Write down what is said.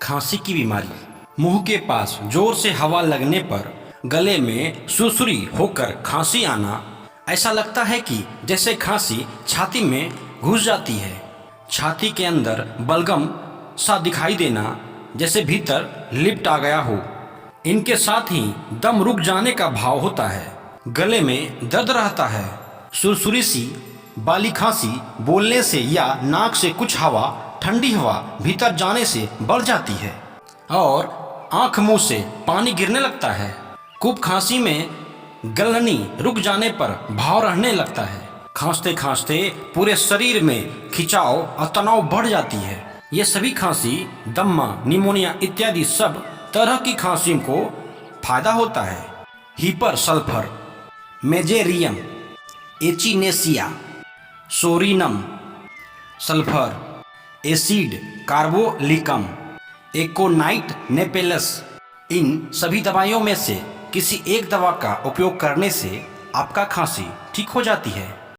खांसी की बीमारी। मुंह के पास जोर से हवा लगने पर गले में सुरसुरी होकर खांसी आना। ऐसा लगता है कि जैसे खांसी छाती में घुस जाती है। छाती के अंदर बलगम सा दिखाई देना, जैसे भीतर लिपट आ गया हो। इनके साथ ही दम रुक जाने का भाव होता है। गले में दर्द रहता है। सुरसुरी सी बाली खांसी बोलने से या नाक से कुछ हवा, ठंडी हवा भीतर जाने से बढ़ जाती है और आंख मुंह से पानी गिरने लगता है। खूब खांसी में गलनी रुक जाने पर भाव रहने लगता है। खांसते खांसते पूरे शरीर में खिंचाव और तनाव बढ़ जाती है। ये सभी खांसी दम्मा, निमोनिया इत्यादि सब तरह की खांसी को फायदा होता है। Hepar sulphur, mezereum, echinacea, psorinum, sulphur, acid carbolicum, aconite napellus, इन सभी दवाइयों में से किसी एक दवा का उपयोग करने से आपका खांसी ठीक हो जाती है।